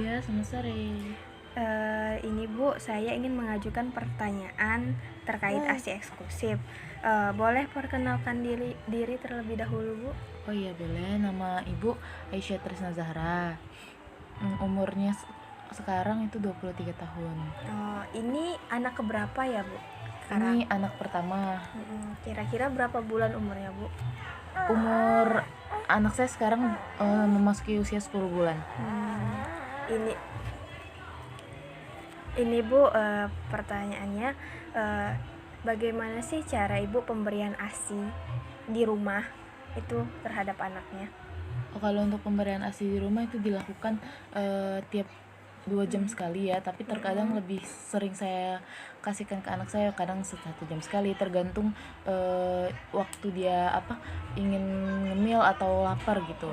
Iya, selamat sore. Ini Bu, saya ingin mengajukan pertanyaan terkait ASI eksklusif. Boleh perkenalkan diri terlebih dahulu, Bu? Oh iya, boleh. Nama Ibu Aisyah Trisna Zahra. Umurnya sekarang itu 23 tahun. Ini anak keberapa ya, Bu? Ini Sekarang. anak pertama. Kira-kira berapa bulan umurnya, Bu? Umur anak saya sekarang memasuki usia 10 bulan. Ini ini Bu, pertanyaannya, bagaimana sih cara Ibu pemberian ASI di rumah itu terhadap anaknya? Kalau untuk pemberian ASI di rumah itu dilakukan tiap 2 jam sekali ya, tapi terkadang lebih sering saya kasihkan ke anak saya, kadang 1 jam sekali, tergantung waktu dia ingin ngemil atau lapar gitu.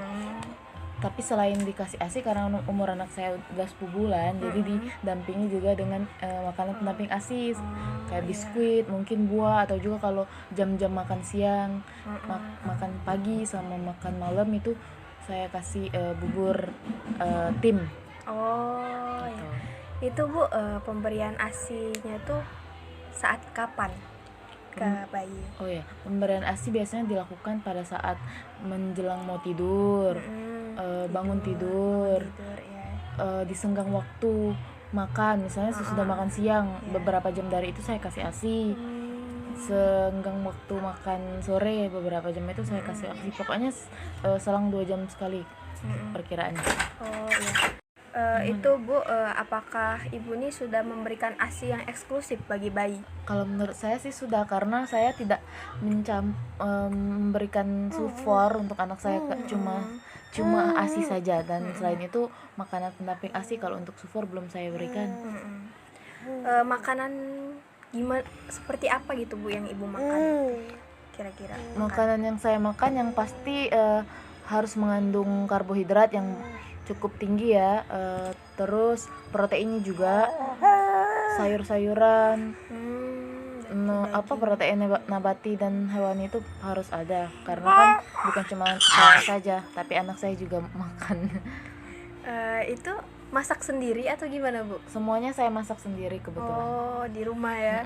Tapi selain dikasih ASI, karena umur anak saya udah 10 bulan, jadi didampingi juga dengan makanan pendamping ASI kayak biskuit, mungkin buah, atau juga kalau jam-jam makan siang, makan pagi sama makan malam itu saya kasih bubur tim. Oh, Gitu. ya. Itu Bu, pemberian ASI-nya tuh saat kapan ke bayi? Oh ya, pemberian ASI biasanya dilakukan pada saat menjelang mau tidur, bangun tidur, Ya. di senggang waktu makan, misalnya sesudah makan siang, beberapa jam dari itu saya kasih ASI. Senggang waktu makan sore beberapa jam itu saya kasih ASI. Pokoknya selang 2 jam sekali perkiraannya. Oh iya. Itu Bu, apakah Ibu ini sudah memberikan ASI yang eksklusif bagi bayi? Kalau menurut saya sih sudah, karena saya tidak memberikan sufor untuk anak saya, cuma ASI saja, dan selain itu makanan pendamping ASI. Kalau untuk sufor belum saya berikan. Makanan gimana, seperti apa gitu Bu yang Ibu makan kira-kira? Makanan yang saya makan yang pasti harus mengandung karbohidrat yang cukup tinggi ya, terus proteinnya juga, sayur-sayuran, protein nabati dan hewani itu harus ada, karena kan bukan cuma saya saja, tapi anak saya juga makan. Itu masak sendiri atau gimana Bu? Semuanya saya masak sendiri kebetulan. Oh, di rumah ya.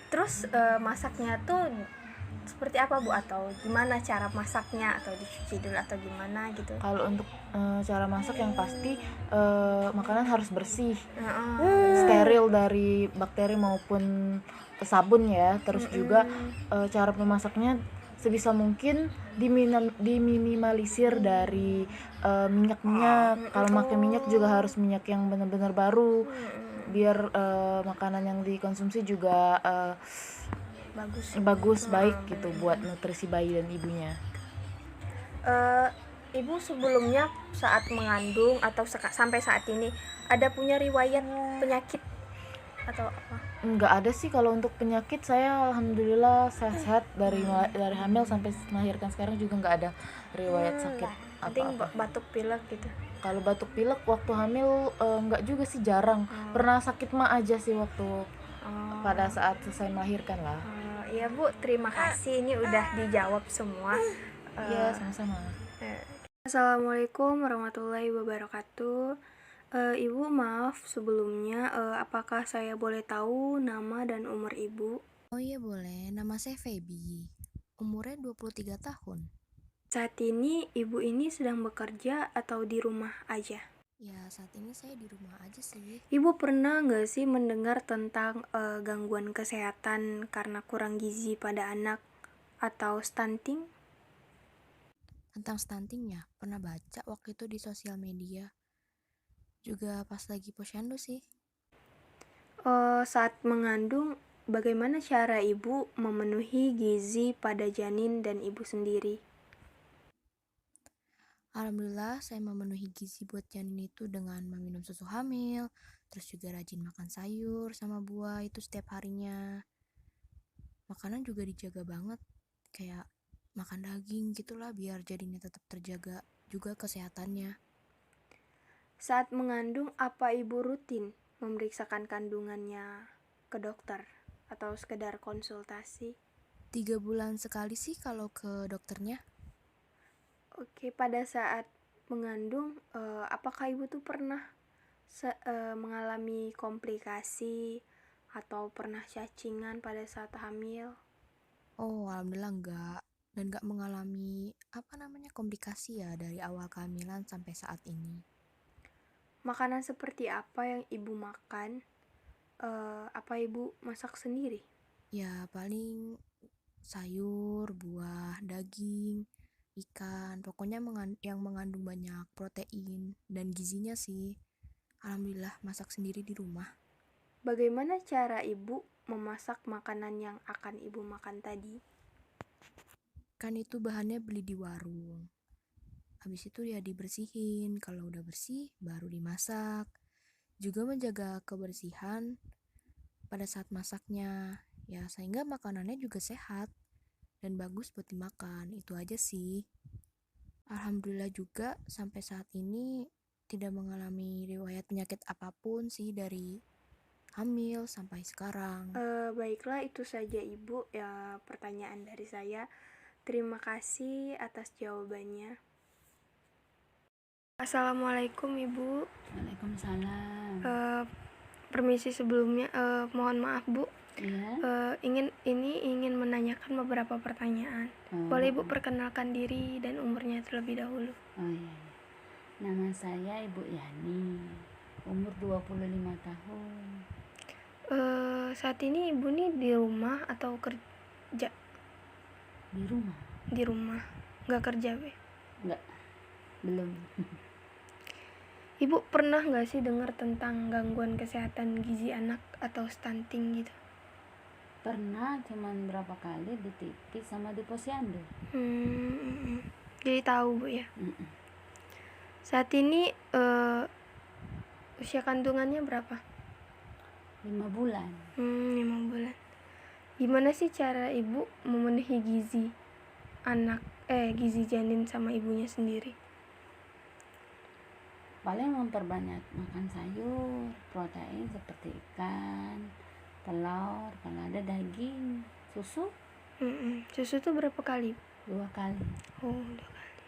Terus masaknya tuh seperti apa Bu, atau gimana cara masaknya, atau dicuci dulu atau gimana gitu? Kalau untuk cara masak yang pasti makanan harus bersih, steril dari bakteri maupun sabun ya. Terus juga cara memasaknya sebisa mungkin diminimalisir dari minyak-minyak. Kalau pakai minyak juga harus minyak yang benar-benar baru, biar makanan yang dikonsumsi juga bagus, baik gitu buat nutrisi bayi dan ibunya. Ibu sebelumnya saat mengandung atau sampai saat ini ada punya riwayat penyakit atau apa? Nggak ada sih. Kalau untuk penyakit saya alhamdulillah sehat dari hamil sampai melahirkan sekarang, juga nggak ada riwayat sakit Penting apa-apa. batuk pilek gitu. Kalau batuk pilek waktu hamil nggak juga sih, jarang. Pernah sakit mah aja sih waktu pada saat selesai melahirkan lah. Iya Bu, terima kasih, ini udah dijawab semua. Iya, sama-sama. Assalamualaikum warahmatullahi wabarakatuh. Ibu, maaf sebelumnya, apakah saya boleh tahu nama dan umur Ibu? Oh iya boleh, nama saya Feby. Umurnya 23 tahun. Saat ini Ibu ini sedang bekerja atau di rumah aja? Ya saat ini saya di rumah aja sih. Ibu pernah nggak sih mendengar tentang gangguan kesehatan karena kurang gizi pada anak atau stunting? Tentang stuntingnya, pernah baca waktu itu di sosial media. Juga pas lagi posyandu sih. Saat mengandung, bagaimana cara Ibu memenuhi gizi pada janin dan Ibu sendiri? Alhamdulillah saya memenuhi gizi buat janin itu dengan meminum susu hamil, terus juga rajin makan sayur sama buah itu setiap harinya. Makanan juga dijaga banget, kayak makan daging gitulah biar janinnya tetap terjaga juga kesehatannya. Saat mengandung, apa Ibu rutin memeriksakan kandungannya ke dokter atau sekedar konsultasi? 3 bulan sekali sih kalau ke dokternya. Oke, pada saat mengandung, apakah ibu tuh pernah mengalami komplikasi atau pernah cacingan pada saat hamil? Oh, alhamdulillah enggak. Dan enggak mengalami komplikasi ya dari awal kehamilan sampai saat ini. Makanan seperti apa yang ibu makan? Apa ibu masak sendiri? Ya paling sayur, buah, daging, ikan, pokoknya yang mengandung banyak protein dan gizinya sih. Alhamdulillah masak sendiri di rumah. Bagaimana cara ibu memasak makanan yang akan ibu makan tadi? Kan itu bahannya beli di warung. Habis itu ya dibersihin, kalau udah bersih baru dimasak. Juga menjaga kebersihan pada saat masaknya, ya sehingga makanannya juga sehat dan bagus buat dimakan. Itu aja sih. Alhamdulillah juga sampai saat ini tidak mengalami riwayat penyakit apapun sih dari hamil sampai sekarang. Baiklah, itu saja ibu ya pertanyaan dari saya. Terima kasih atas jawabannya. Assalamualaikum ibu. Waalaikumsalam. Permisi sebelumnya, mohon maaf bu. Iya. Ingin menanyakan beberapa pertanyaan. Boleh ibu perkenalkan diri dan umurnya terlebih dahulu? Oh iya. Nama saya Ibu Yani. Umur 25 tahun. Saat ini ibu nih di rumah atau kerja? Di rumah. Di rumah, nggak kerja be? Enggak. Belum. Ibu pernah nggak sih dengar tentang gangguan kesehatan gizi anak atau stunting gitu? Pernah, cuman berapa kali di TV sama di posyandu. Jadi tahu bu ya. Mm-mm. Saat ini usia kandungannya berapa? 5 bulan. 5 bulan. Gimana sih cara ibu memenuhi gizi gizi janin sama ibunya sendiri? Paling memperbanyak makan sayur, protein seperti ikan, telur, kalau ada daging, susu Susu tuh berapa kali? 2 kali. Oh, 2 kali.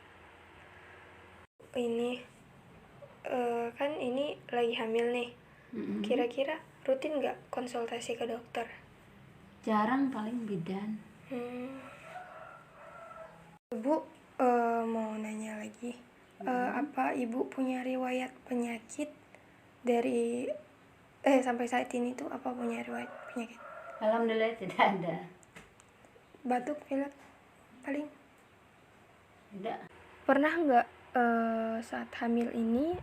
Ini kan ini lagi hamil nih. Mm-mm. Kira-kira rutin nggak konsultasi ke dokter? Jarang, paling bidan. Ibu mau nanya lagi. Apa ibu punya riwayat penyakit dari sampai saat ini tuh apa punya riwayat penyakit? Alhamdulillah tidak ada. Batuk, pilek, paling? Tidak. Pernah nggak saat hamil ini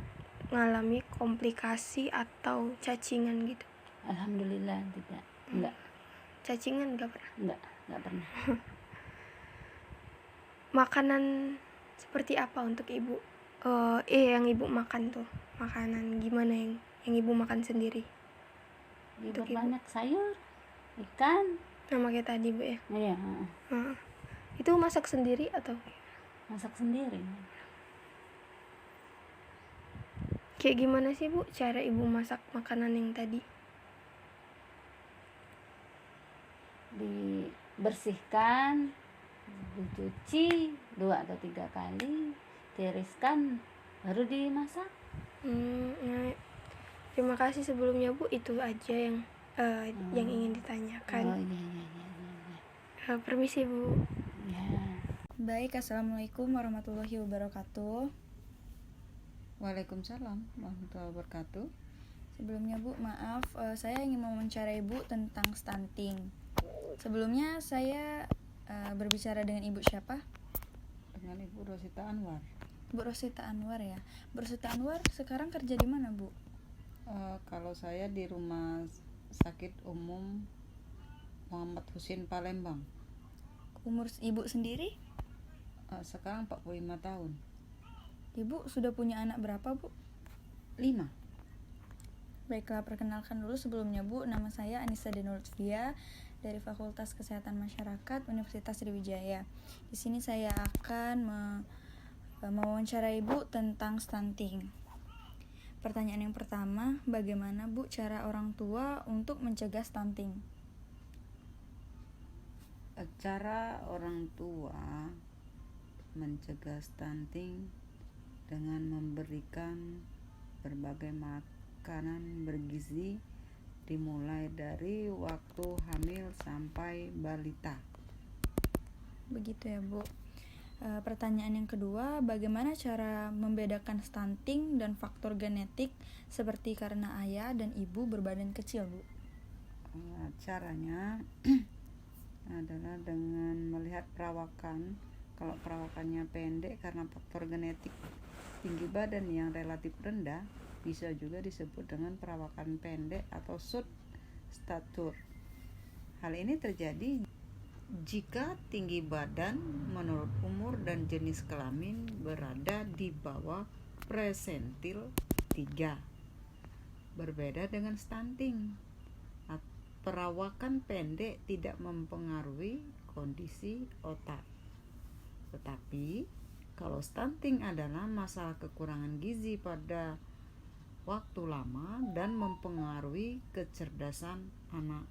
ngalami komplikasi atau cacingan gitu? Alhamdulillah tidak. Enggak. Cacingan nggak pernah? Enggak pernah. Makanan seperti apa untuk ibu? Yang ibu makan tuh makanan gimana yang ibu makan sendiri? Untuk ibu? Banyak sayur, ikan. Nama kayak tadi bu ya. Iya. Itu masak sendiri atau? Masak sendiri. Kayak gimana sih bu cara ibu masak makanan yang tadi? Dibersihkan, dicuci 2 atau 3 kali, tiriskan, baru dimasak. Nah, terima kasih sebelumnya bu, itu aja yang ingin ditanyakan. Iya. Permisi bu. Ya. Baik, assalamualaikum warahmatullahi wabarakatuh. Waalaikumsalam warahmatullahi wabarakatuh. Sebelumnya bu, maaf, saya ingin mewawancarai ibu tentang stunting. Sebelumnya saya berbicara dengan ibu siapa? Dengan Ibu Rosita Anwar. Bu Rosita Anwar ya. Bu Rosita Anwar sekarang kerja di mana bu? Kalau saya di Rumah Sakit Umum Muhammad Husin Palembang. Umur ibu sendiri? Sekarang 45 tahun. Ibu sudah punya anak berapa bu? 5. Baiklah, perkenalkan dulu sebelumnya bu, nama saya Anissa Denolfia dari Fakultas Kesehatan Masyarakat Universitas Sriwijaya. Di sini saya akan mewawancarai ibu tentang stunting. Pertanyaan yang pertama, bagaimana bu cara orang tua untuk mencegah stunting? Cara orang tua mencegah stunting dengan memberikan berbagai makanan bergizi dimulai dari waktu hamil sampai balita. Begitu ya Bu. Pertanyaan yang kedua, bagaimana cara membedakan stunting dan faktor genetik seperti karena ayah dan ibu berbadan kecil, Bu? Caranya adalah dengan melihat perawakan. Kalau perawakannya pendek karena faktor genetik, tinggi badan yang relatif rendah bisa juga disebut dengan perawakan pendek atau short stature. Hal ini terjadi jika tinggi badan menurut umur dan jenis kelamin berada di bawah presentil 3. Berbeda dengan stunting, perawakan pendek tidak mempengaruhi kondisi otak. Tetapi kalau stunting adalah masalah kekurangan gizi pada waktu lama dan mempengaruhi kecerdasan anak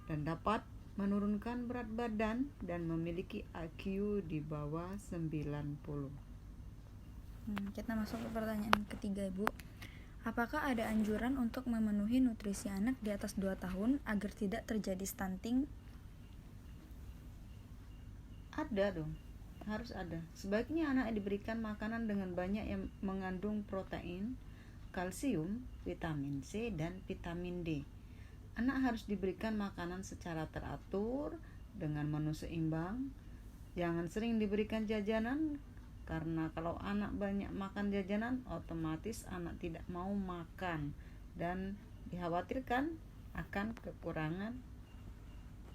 dan dapat menurunkan berat badan dan memiliki IQ di bawah 90. Kita masuk ke pertanyaan ketiga, Bu. Apakah ada anjuran untuk memenuhi nutrisi anak di atas 2 tahun agar tidak terjadi stunting? Ada dong, harus ada. Sebaiknya anak diberikan makanan dengan banyak yang mengandung protein, kalsium, vitamin C, dan vitamin D. Anak harus diberikan makanan secara teratur dengan menu seimbang. Jangan sering diberikan jajanan, karena kalau anak banyak makan jajanan, otomatis anak tidak mau makan dan dikhawatirkan akan kekurangan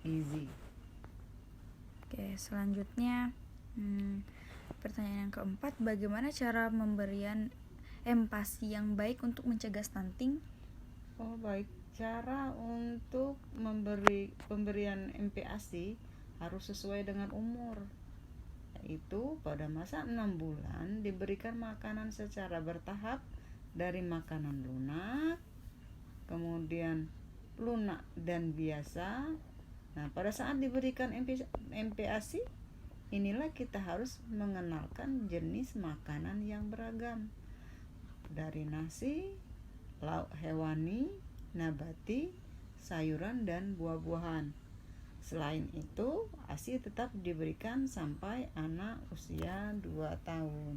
gizi. Oke, selanjutnya pertanyaan yang keempat, bagaimana cara memberian empati yang baik untuk mencegah stunting? Baik. Cara untuk pemberian MPASI harus sesuai dengan umur, yaitu pada masa 6 bulan diberikan makanan secara bertahap dari makanan lunak, kemudian lunak dan biasa. Nah, pada saat diberikan MPASI, inilah kita harus mengenalkan jenis makanan yang beragam, dari nasi, lauk hewani, nabati, sayuran, dan buah-buahan. Selain itu, ASI tetap diberikan sampai anak usia 2 tahun.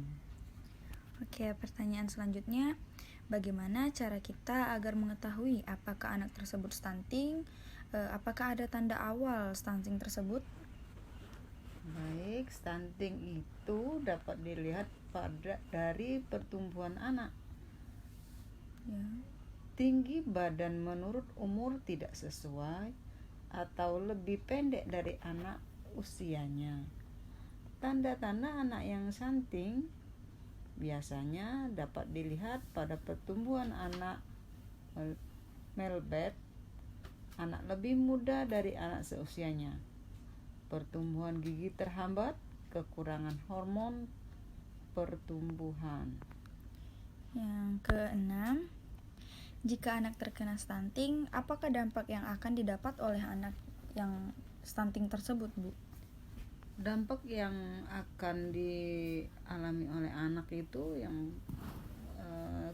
Oke, pertanyaan selanjutnya, bagaimana cara kita agar mengetahui apakah anak tersebut stunting? Apakah ada tanda awal stunting tersebut? Baik, stunting itu dapat dilihat dari pertumbuhan anak. Ya. Tinggi badan menurut umur tidak sesuai atau lebih pendek dari anak usianya. Tanda-tanda anak yang stunting biasanya dapat dilihat pada pertumbuhan anak melbet, anak lebih muda dari anak seusianya, pertumbuhan gigi terhambat, kekurangan hormon pertumbuhan. Yang keenam, jika anak terkena stunting, apakah dampak yang akan didapat oleh anak yang stunting tersebut, Bu? Dampak yang akan dialami oleh anak itu yang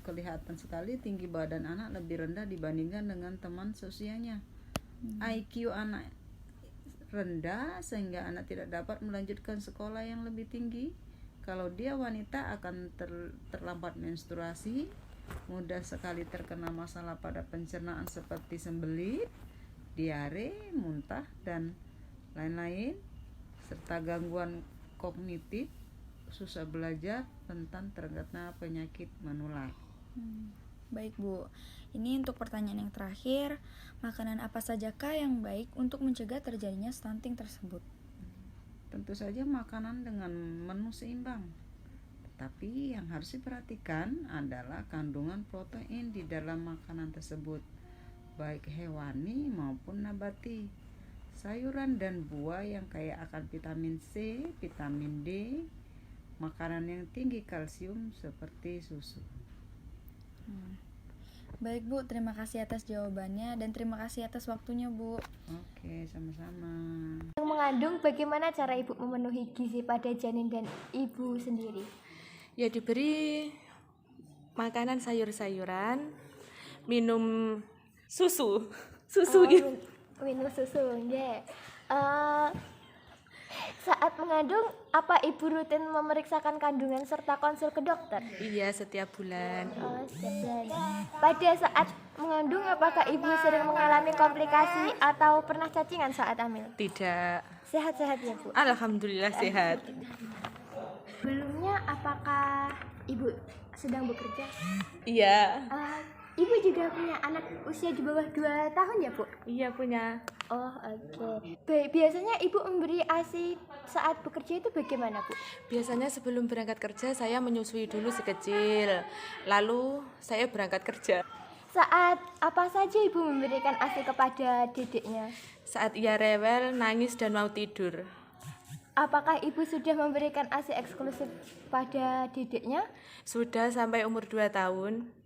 kelihatan sekali, tinggi badan anak lebih rendah dibandingkan dengan teman seusianya. IQ anak rendah sehingga anak tidak dapat melanjutkan sekolah yang lebih tinggi. Kalau dia wanita akan terlambat menstruasi, mudah sekali terkena masalah pada pencernaan seperti sembelit, diare, muntah, dan lain-lain, serta gangguan kognitif, susah belajar, rentan terkena penyakit menular. Baik, Bu. Ini untuk pertanyaan yang terakhir, makanan apa sajakah yang baik untuk mencegah terjadinya stunting tersebut? Tentu saja makanan dengan menu seimbang. Tapi yang harus diperhatikan adalah kandungan protein di dalam makanan tersebut, baik hewani maupun nabati. Sayuran dan buah yang kaya akan vitamin C, vitamin D, makanan yang tinggi kalsium seperti susu. Baik Bu, terima kasih atas jawabannya dan terima kasih atas waktunya Bu. Oke, sama-sama. Yang mengandung, bagaimana cara ibu memenuhi gizi pada janin dan ibu sendiri? Ya diberi makanan sayur-sayuran, minum susu gitu. Minum susu, ya. Saat mengandung, apa ibu rutin memeriksakan kandungan serta konsul ke dokter? Iya, setiap bulan. Setiap bulan. Pada saat mengandung, apakah ibu sering mengalami komplikasi atau pernah cacingan saat hamil? Tidak. Sehat-sehat ya Bu. Alhamdulillah sehat. Sebelumnya, apakah ibu sedang bekerja? Iya. Ibu juga punya anak usia di bawah 2 tahun ya Bu? Iya punya. Oh oke. Biasanya ibu memberi ASI saat bekerja itu bagaimana Bu? Biasanya sebelum berangkat kerja saya menyusui dulu si kecil. Lalu saya berangkat kerja. Saat apa saja ibu memberikan ASI kepada dedeknya? Saat ia rewel, nangis dan mau tidur. Apakah ibu sudah memberikan ASI eksklusif pada dedeknya? Sudah sampai umur 2 tahun.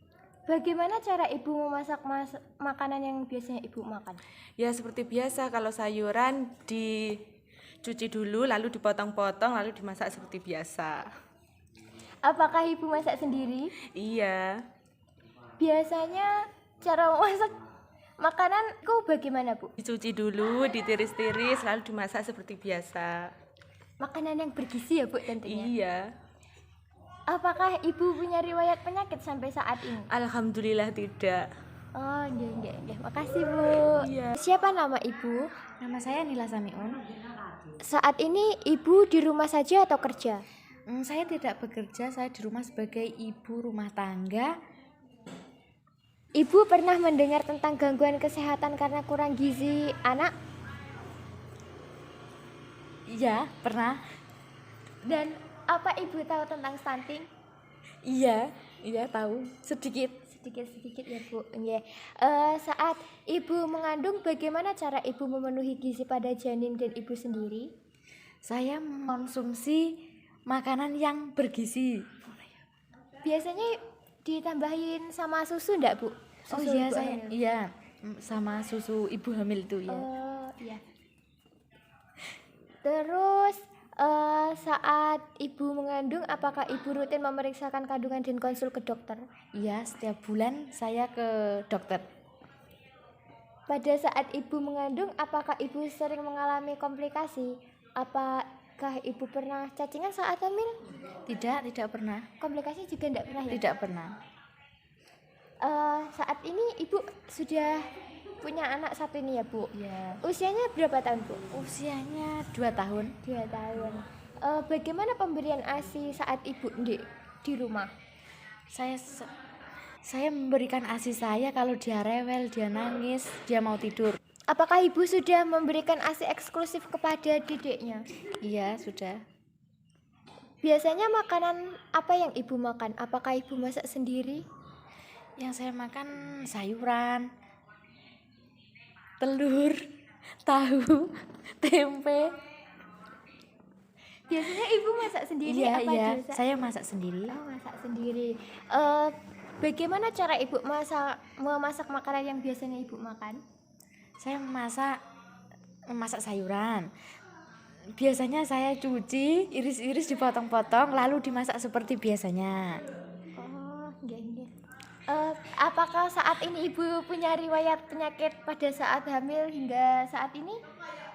Bagaimana cara ibu memasak makanan yang biasanya ibu makan? Ya seperti biasa, kalau sayuran dicuci dulu, lalu dipotong-potong, lalu dimasak seperti biasa. Apakah ibu masak sendiri? Iya. Biasanya cara memasak makananku bagaimana Bu? Dicuci dulu, ditiris-tiris, lalu dimasak seperti biasa. Makanan yang bergizi ya Bu tentunya? Iya. Apakah ibu punya riwayat penyakit sampai saat ini? Alhamdulillah tidak. Oh, nggih. Makasih, Bu. Iya. Siapa nama ibu? Nama saya Nila Samiun. Saat ini ibu di rumah saja atau kerja? Saya tidak bekerja, saya di rumah sebagai ibu rumah tangga. Ibu pernah mendengar tentang gangguan kesehatan karena kurang gizi anak? Iya, pernah. Dan apa ibu tahu tentang stunting? Iya tahu sedikit. Sedikit ya Bu. Nggih. Saat ibu mengandung, bagaimana cara ibu memenuhi gizi pada janin dan ibu sendiri? Saya mengonsumsi makanan yang bergizi. Biasanya ditambahin sama susu enggak Bu? Susu ibu hamil. Iya, sama susu ibu hamil itu ya. Oh iya. Terus saat ibu mengandung, apakah ibu rutin memeriksakan kandungan dan konsul ke dokter? Iya, setiap bulan saya ke dokter. Pada saat ibu mengandung, apakah ibu sering mengalami komplikasi? Apakah ibu pernah cacingan saat hamil? Tidak pernah. Komplikasi juga enggak pernah ya? Tidak pernah. Saat ini ibu sudah punya anak satu ini ya Bu? Ya, Usianya berapa tahun Bu? usianya 2 tahun. 2 tahun. Bagaimana pemberian ASI saat ibu di rumah? Saya memberikan ASI saya kalau dia rewel, dia nangis, dia mau tidur. Apakah ibu sudah memberikan ASI eksklusif kepada dedeknya? Iya, sudah. Biasanya makanan apa yang ibu makan? Apakah ibu masak sendiri? Yang saya makan sayuran, telur, tahu, tempe. Biasanya ibu masak sendiri Iya, apa saya masak sendiri. Oh, masak sendiri. Bagaimana cara ibu memasak makanan yang biasanya ibu makan? Saya memasak sayuran. Biasanya saya cuci, iris-iris, dipotong-potong, lalu dimasak seperti biasanya. Oh, iya. Apakah saat ini ibu punya riwayat penyakit pada saat hamil hingga saat ini?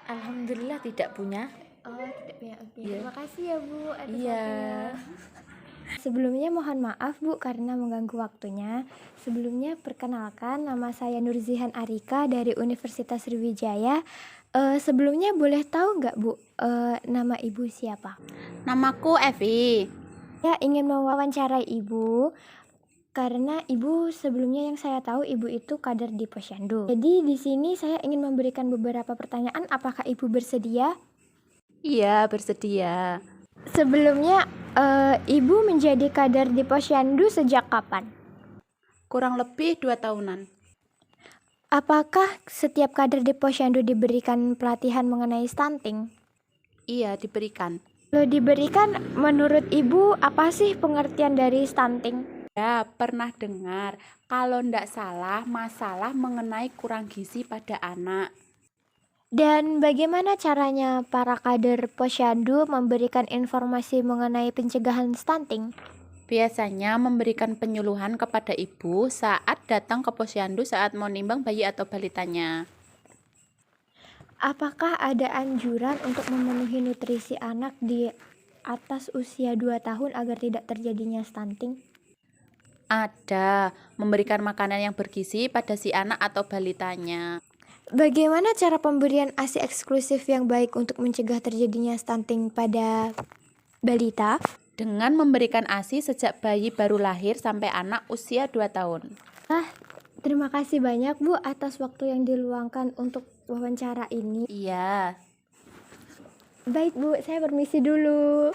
Alhamdulillah tidak punya. Oh, tidak punya. Oke. Iya. Terima kasih ya Bu atas Iya. waktunya. Sebelumnya mohon maaf Bu karena mengganggu waktunya. Sebelumnya perkenalkan, nama saya Nurzihan Arika dari Universitas Sriwijaya. Sebelumnya boleh tahu nggak Bu nama ibu siapa? Namaku Evi. Ya, ingin mewawancarai ibu karena ibu sebelumnya yang saya tahu ibu itu kader di Posyandu. Jadi di sini saya ingin memberikan beberapa pertanyaan. Apakah ibu bersedia? Iya, bersedia. Sebelumnya ibu menjadi kader di Posyandu sejak kapan? Kurang lebih 2 tahunan. Apakah setiap kader di Posyandu diberikan pelatihan mengenai stunting? Iya, diberikan. Kalau diberikan, menurut ibu apa sih pengertian dari stunting? Ya, pernah dengar. Kalau ndak salah, masalah mengenai kurang gizi pada anak. Dan bagaimana caranya para kader posyandu memberikan informasi mengenai pencegahan stunting? Biasanya memberikan penyuluhan kepada ibu saat datang ke posyandu saat mau nimbang bayi atau balitanya. Apakah ada anjuran untuk memenuhi nutrisi anak di atas usia 2 tahun agar tidak terjadinya stunting? Ada, memberikan makanan yang bergizi pada si anak atau balitanya. Bagaimana cara pemberian ASI eksklusif yang baik untuk mencegah terjadinya stunting pada balita? Dengan memberikan ASI sejak bayi baru lahir sampai anak usia 2 tahun. Terima kasih banyak Bu atas waktu yang diluangkan untuk wawancara ini. Iya. Baik Bu, saya permisi dulu.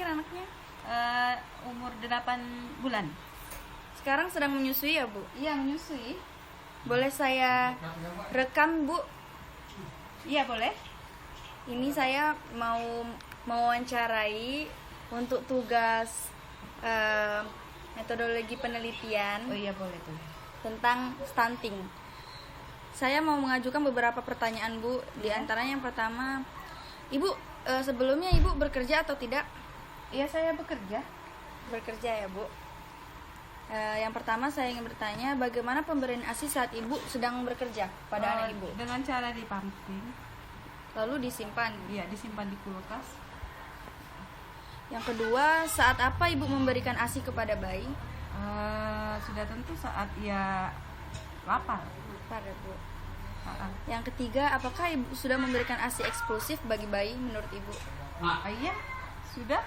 Anaknya Umur 8 bulan. sekarang sedang menyusui ya, Bu? Iya, menyusui. Boleh saya rekam, Bu? Iya, boleh. Ini saya mau mewawancarai untuk tugas metodologi penelitian Oh iya, boleh tuh. tentang stunting. Saya mau mengajukan beberapa pertanyaan, Bu. Di antaranya yang pertama, Ibu sebelumnya Ibu bekerja atau tidak? Iya, saya bekerja. Bekerja ya, Bu. Yang pertama saya ingin bertanya, bagaimana pemberian ASI saat Ibu sedang bekerja pada anak Ibu? Dengan cara dipamping. Lalu disimpan. Iya, disimpan di kulkas. Yang kedua, saat apa Ibu memberikan ASI kepada bayi? Sudah tentu saat ia lapar. Lapar ya, Bu. Yang ketiga, apakah Ibu sudah memberikan ASI eksklusif bagi bayi menurut Ibu? Iya, sudah.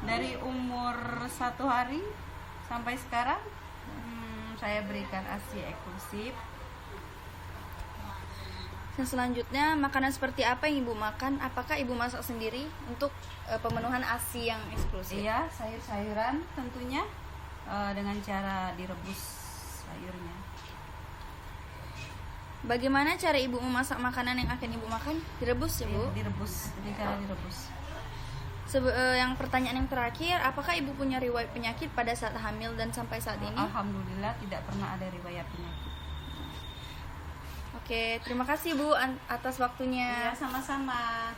Dari umur 1 hari sampai sekarang saya berikan ASI eksklusif. Dan selanjutnya, makanan seperti apa yang Ibu makan? Apakah Ibu masak sendiri untuk pemenuhan ASI yang eksklusif? Iya, sayur-sayuran tentunya dengan cara direbus sayurnya. Bagaimana cara Ibu memasak makanan yang akan Ibu makan? Direbus ya, Bu? Direbus, dengan cara direbus. Yang pertanyaan yang terakhir, apakah Ibu punya riwayat penyakit pada saat hamil dan sampai saat ini? Alhamdulillah tidak pernah ada riwayat penyakit. Oke, terima kasih Bu atas waktunya. Iya, sama-sama.